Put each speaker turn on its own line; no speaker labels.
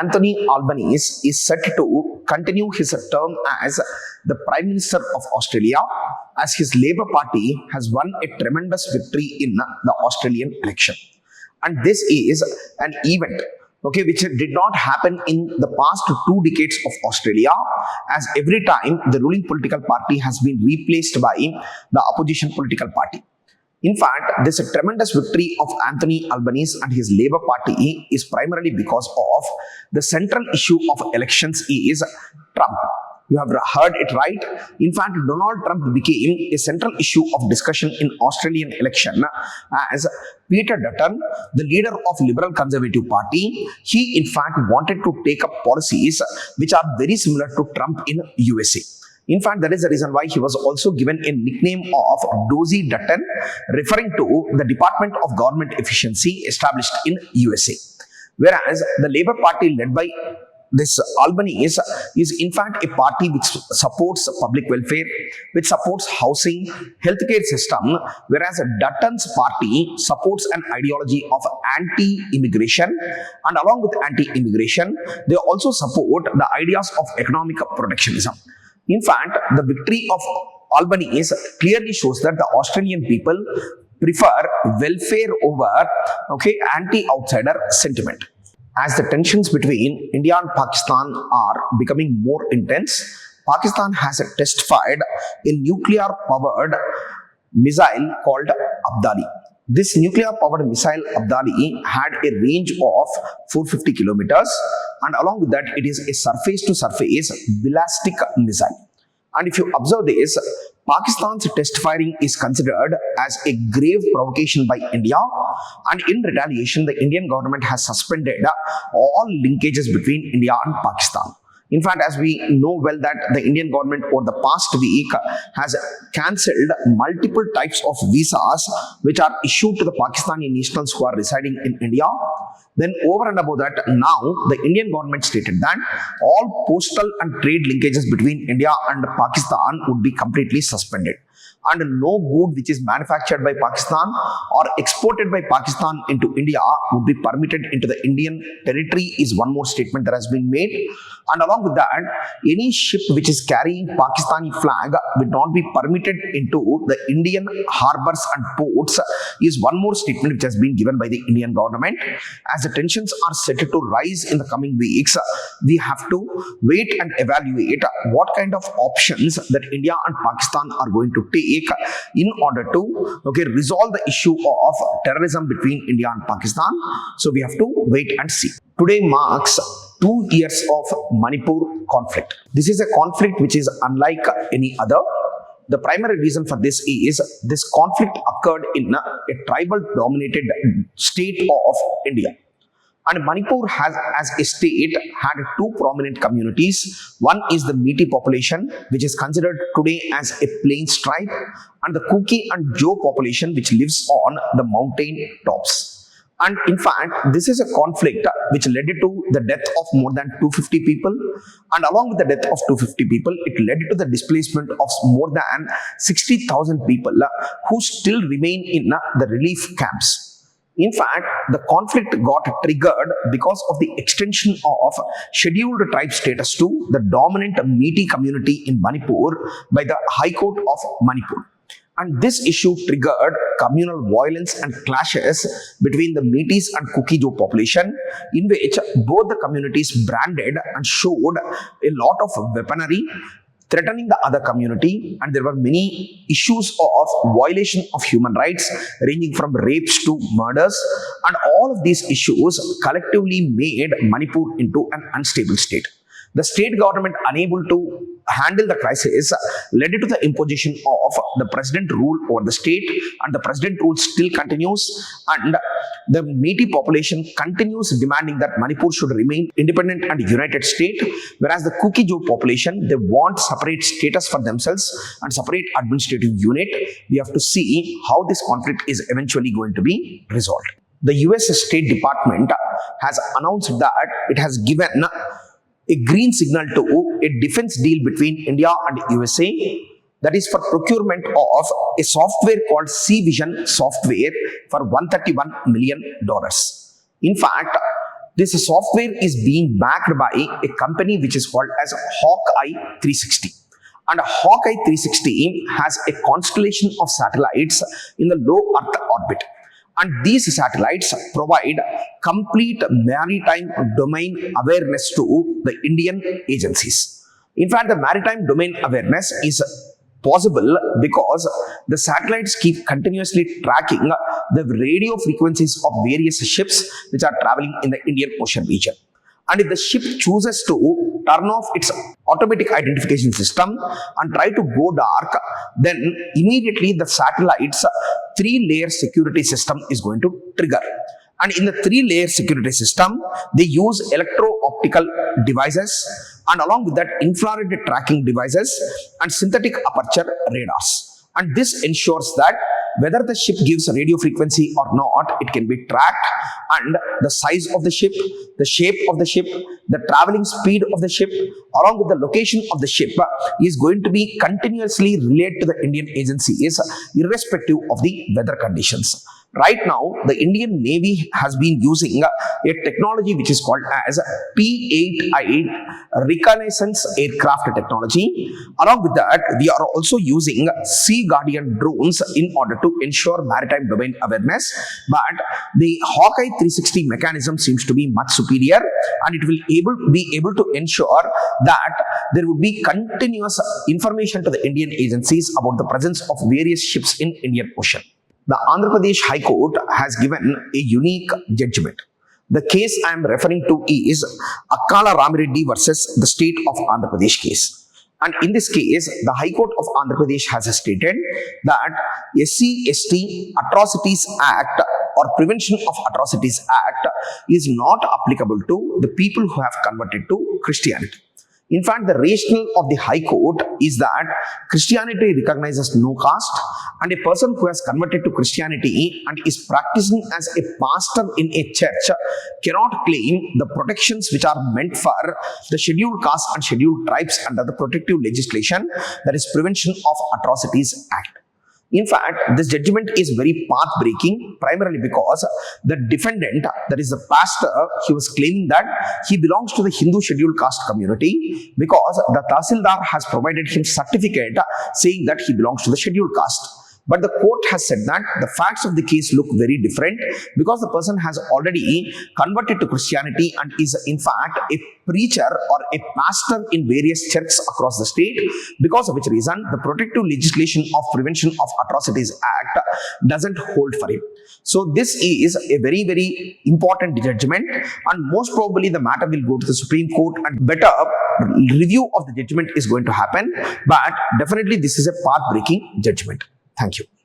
Anthony Albanese is set to continue his term as the Prime Minister of Australia, as his Labour Party has won a tremendous victory in the Australian election. And this is an event which did not happen in the past 2 decades of Australia, as every time the ruling political party has been replaced by the opposition political party. In fact, this tremendous victory of Anthony Albanese and his Labour Party is primarily because of the central issue of elections is Trump. You have heard it right. In fact, Donald Trump became a central issue of discussion in Australian election, as Peter Dutton, the leader of Liberal Conservative Party, he in fact wanted to take up policies which are very similar to Trump in USA. In fact, that is the reason why he was also given a nickname of Dozy Dutton, referring to the Department of Government Efficiency established in USA. Whereas the Labour Party led by this Albanese is in fact a party which supports public welfare, which supports housing, healthcare system, whereas Dutton's party supports an ideology of anti-immigration, and along with anti-immigration, they also support the ideas of economic protectionism. In fact, the victory of Albanese clearly shows that the Australian people prefer welfare over anti-outsider sentiment. As the tensions between India and Pakistan are becoming more intense, Pakistan has test-fired a nuclear-powered missile called Abdali. This nuclear-powered missile Abdali had a range of 450 kilometers, and along with that, it is a surface-to-surface ballistic missile. And if you observe this, Pakistan's test firing is considered as a grave provocation by India, and in retaliation, the Indian government has suspended all linkages between India and Pakistan. In fact, as we know well that the Indian government over the past week has cancelled multiple types of visas which are issued to the Pakistani nationals who are residing in India. Then over and above that, now the Indian government stated that all postal and trade linkages between India and Pakistan would be completely suspended. And no good which is manufactured by Pakistan or exported by Pakistan into India would be permitted into the Indian territory is one more statement that has been made. And along with that, any ship which is carrying Pakistani flag will not be permitted into the Indian harbors and ports is one more statement which has been given by the Indian government. As the tensions are set to rise in the coming weeks, we have to wait and evaluate what kind of options that India and Pakistan are going to take in order to resolve the issue of terrorism between India and Pakistan. So we have to wait and see. Today marks 2 years of Manipur conflict. This is a conflict which is unlike any other. The primary reason for this is this conflict occurred in a tribal dominated state of India. And Manipur has, as a state, had 2 prominent communities. One is the Metis population, which is considered today as a plains tribe, and the Kuki and Jo population, which lives on the mountain tops. And in fact, this is a conflict which led to the death of more than 250 people. And along with the death of 250 people, it led to the displacement of more than 60,000 people who still remain in the relief camps. In fact, the conflict got triggered because of the extension of scheduled tribe status to the dominant Metis community in Manipur by the High Court of Manipur. And this issue triggered communal violence and clashes between the Metis and Kuki-Jo population, in which both the communities branded and showed a lot of weaponry threatening the other community, and there were many issues of violation of human rights ranging from rapes to murders, and all of these issues collectively made Manipur into an unstable state. The state government, unable to handle the crisis, led to the imposition of the president rule over the state, and the president rule still continues, and the Metis population continues demanding that Manipur should remain independent and united state, whereas the Kuki-Jo population, they want separate status for themselves and separate administrative unit. We have to see how this conflict is eventually going to be resolved. The US State Department has announced that it has given a green signal to a defense deal between India and USA, that is for procurement of a software called C-Vision software for $131 million. In fact, This software is being backed by a company which is called as Hawkeye 360. And Hawkeye 360 has a constellation of satellites in the low Earth orbit. And these satellites provide complete maritime domain awareness to the Indian agencies. In fact, the maritime domain awareness is possible because the satellites keep continuously tracking the radio frequencies of various ships which are traveling in the Indian Ocean region. And if the ship chooses to turn off its automatic identification system and try to go dark, then immediately the satellite's three-layer security system is going to trigger. And in the three-layer security system, they use electro-optical devices and along with that infrared tracking devices and synthetic aperture radars. And this ensures that whether the ship gives a radio frequency or not, it can be tracked, and the size of the ship, the shape of the ship, the traveling speed of the ship, along with the location of the ship is going to be continuously relayed to the Indian agencies irrespective of the weather conditions. Right now, the Indian Navy has been using a technology which is called as P8I reconnaissance aircraft technology. Along with that, we are also using Sea Guardian drones in order to ensure maritime domain awareness. But the Hawkeye 360 mechanism seems to be much superior, and it will be able to ensure that there would be continuous information to the Indian agencies about the presence of various ships in Indian Ocean. The Andhra Pradesh High Court has given a unique judgment. The case I am referring to is Akkala Ramireddy versus the state of Andhra Pradesh case. And in this case, the High Court of Andhra Pradesh has stated that SC/ST Atrocities Act or Prevention of Atrocities Act is not applicable to the people who have converted to Christianity. In fact, the rationale of the High Court is that Christianity recognizes no caste, and a person who has converted to Christianity and is practicing as a pastor in a church cannot claim the protections which are meant for the scheduled caste and scheduled tribes under the protective legislation, that is Prevention of Atrocities Act. In fact, this judgment is very path-breaking, primarily because the defendant, that is the pastor, he was claiming that he belongs to the Hindu scheduled caste community because the Tahsildar has provided him certificate saying that he belongs to the scheduled caste. But the court has said that the facts of the case look very different because the person has already converted to Christianity and is in fact a preacher or a pastor in various churches across the state, because of which reason the protective legislation of Prevention of Atrocities Act doesn't hold for him. So this is a very, very important judgment, and most probably the matter will go to the Supreme Court and better review of the judgment is going to happen. But definitely this is a path-breaking judgment. Thank you.